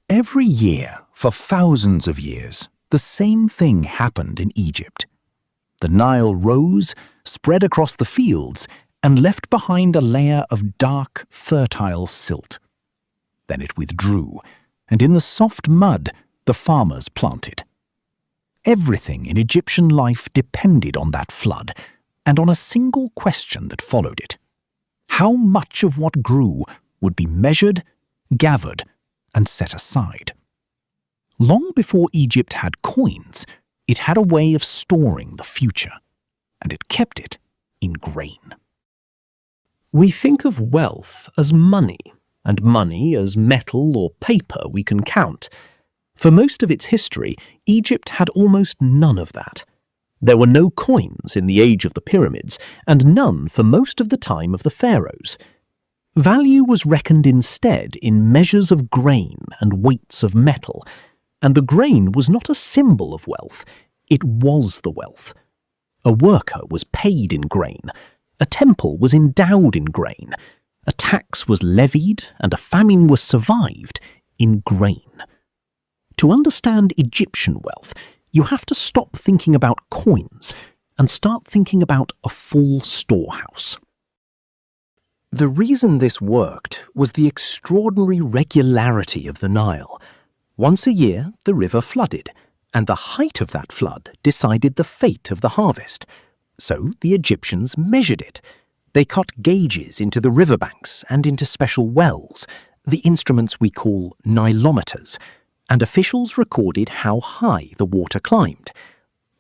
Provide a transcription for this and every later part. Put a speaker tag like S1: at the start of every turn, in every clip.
S1: Every year, for thousands of years, the same thing happened in Egypt. The Nile rose, spread across the fields, and left behind a layer of dark, fertile silt. Then it withdrew, and in the soft mud, the farmers planted. Everything in Egyptian life depended on that flood, and on a single question that followed it. How much of what grew would be measured, gathered, and set aside? Long before Egypt had coins, it had a way of storing the future, and it kept it in grain.
S2: We think of wealth as money, and money as metal or paper we can count. For most of its history, Egypt had almost none of that. There were no coins in the age of the pyramids, and none for most of the time of the pharaohs. Value was reckoned instead in measures of grain and weights of metal, and the grain was not a symbol of wealth, it was the wealth. A worker was paid in grain, a temple was endowed in grain, a tax was levied, and a famine was survived in grain. To understand Egyptian wealth, you have to stop thinking about coins and start thinking about a full storehouse. The reason this worked was the extraordinary regularity of the Nile. Once a year, the river flooded, and the height of that flood decided the fate of the harvest. So the Egyptians measured it. They cut gauges into the riverbanks and into special wells, the instruments we call nilometers, and officials recorded how high the water climbed.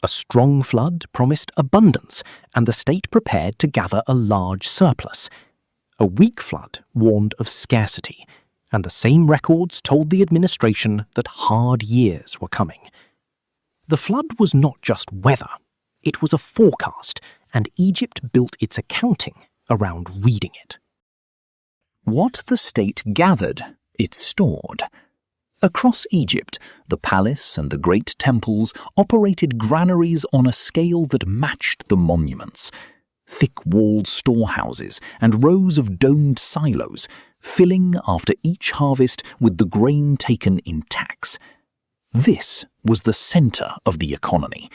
S2: A strong flood promised abundance, and the state prepared to gather a large surplus. A weak flood warned of scarcity, and the same records told the administration that hard years were coming. The flood was not just weather, it was a forecast, and Egypt built its accounting around reading it. What the state gathered, it stored. Across Egypt, the palace and the great temples operated granaries on a scale that matched the monuments. Thick-walled storehouses and rows of domed silos, filling after each harvest with the grain taken in tax. This was the centre of the economy.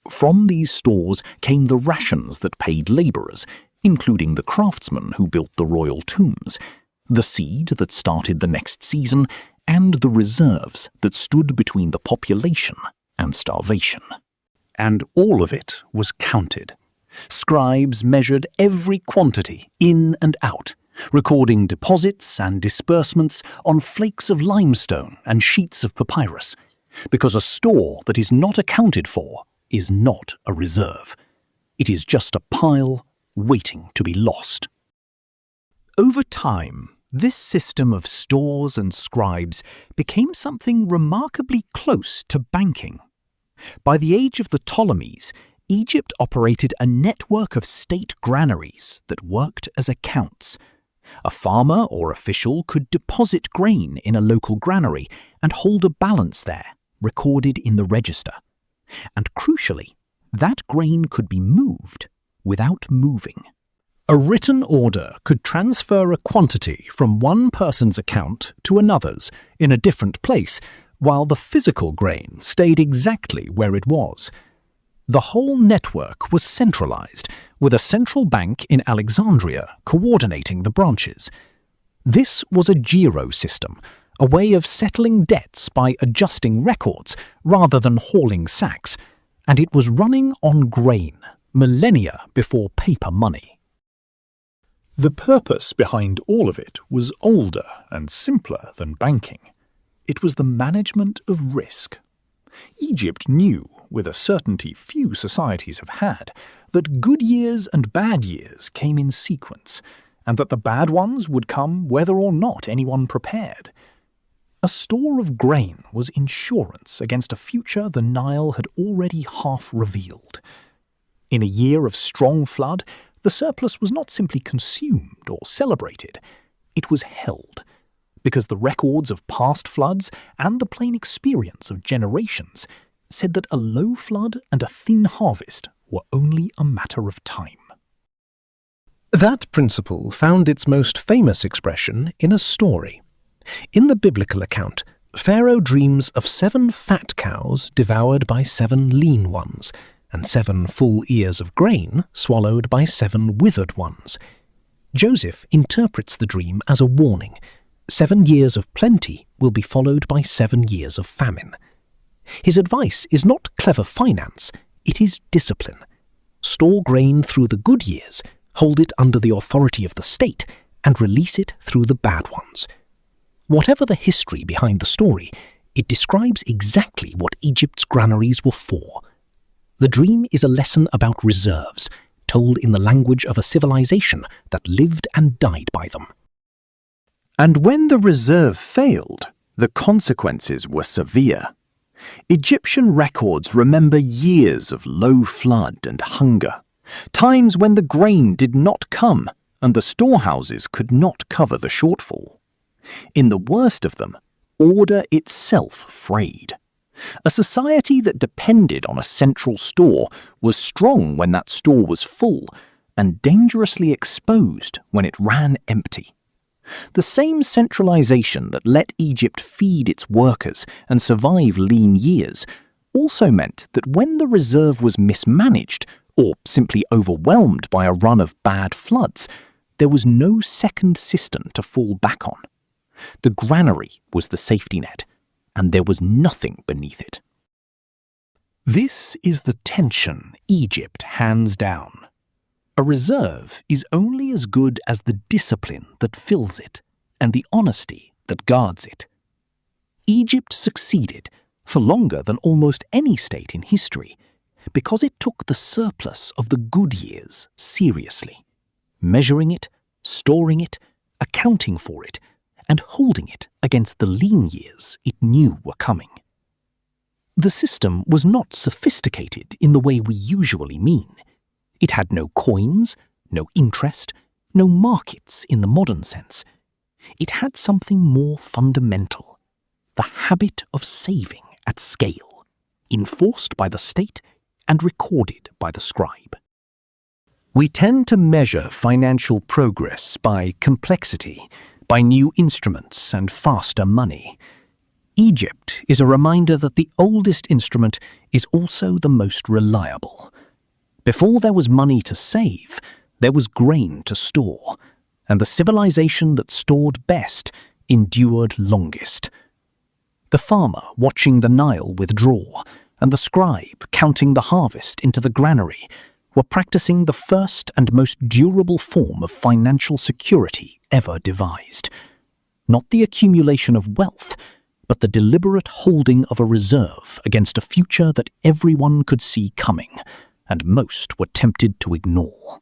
S2: From these stores came the rations that paid labourers, including the craftsmen who built the royal tombs, the seed that started the next season, and the reserves that stood between the population and starvation. And all of it was counted. Scribes measured every quantity in and out, recording deposits and disbursements on flakes of limestone and sheets of papyrus, because a store that is not accounted for is not a reserve. It is just a pile waiting to be lost. Over time, this system of stores and scribes became something remarkably close to banking. By the age of the Ptolemies, Egypt operated a network of state granaries that worked as accounts. A farmer or official could deposit grain in a local granary and hold a balance there, recorded in the register. And crucially, that grain could be moved without moving. A written order could transfer a quantity from one person's account to another's in a different place, while the physical grain stayed exactly where it was. The whole network was centralized, with a central bank in Alexandria coordinating the branches. This was a giro system, a way of settling debts by adjusting records rather than hauling sacks, and it was running on grain, millennia before paper money. The purpose behind all of it was older and simpler than banking. It was the management of risk. Egypt knew, with a certainty few societies have had, that good years and bad years came in sequence, and that the bad ones would come whether or not anyone prepared. A store of grain was insurance against a future the Nile had already half revealed. In a year of strong flood, the surplus was not simply consumed or celebrated, it was held, because the records of past floods and the plain experience of generations said that a low flood and a thin harvest were only a matter of time. That principle found its most famous expression in a story. In the biblical account, Pharaoh dreams of 7 fat cows devoured by 7 lean ones, and 7 full ears of grain swallowed by 7 withered ones. Joseph interprets the dream as a warning. 7 years of plenty will be followed by 7 years of famine. His advice is not clever finance, it is discipline. Store grain through the good years, hold it under the authority of the state, and release it through the bad ones. Whatever the history behind the story, it describes exactly what Egypt's granaries were for. The dream is a lesson about reserves, told in the language of a civilization that lived and died by them.
S1: And when the reserve failed, the consequences were severe. Egyptian records remember years of low flood and hunger, times when the grain did not come and the storehouses could not cover the shortfall. In the worst of them, order itself frayed. A society that depended on a central store was strong when that store was full and dangerously exposed when it ran empty. The same centralization that let Egypt feed its workers and survive lean years also meant that when the reserve was mismanaged or simply overwhelmed by a run of bad floods, there was no second cistern to fall back on. The granary was the safety net, and there was nothing beneath it. This is the tension Egypt hands down. A reserve is only as good as the discipline that fills it and the honesty that guards it. Egypt succeeded for longer than almost any state in history because it took the surplus of the good years seriously, measuring it, storing it, accounting for it, and holding it against the lean years it knew were coming. The system was not sophisticated in the way we usually mean. It had no coins, no interest, no markets in the modern sense. It had something more fundamental, the habit of saving at scale, enforced by the state and recorded by the scribe. We tend to measure financial progress by complexity, by new instruments and faster money. Egypt is a reminder that the oldest instrument is also the most reliable. Before there was money to save, there was grain to store, and the civilization that stored best endured longest. The farmer watching the Nile withdraw, and the scribe counting the harvest into the granary, were practicing the first and most durable form of financial security ever devised. Not the accumulation of wealth, but the deliberate holding of a reserve against a future that everyone could see coming, and most were tempted to ignore.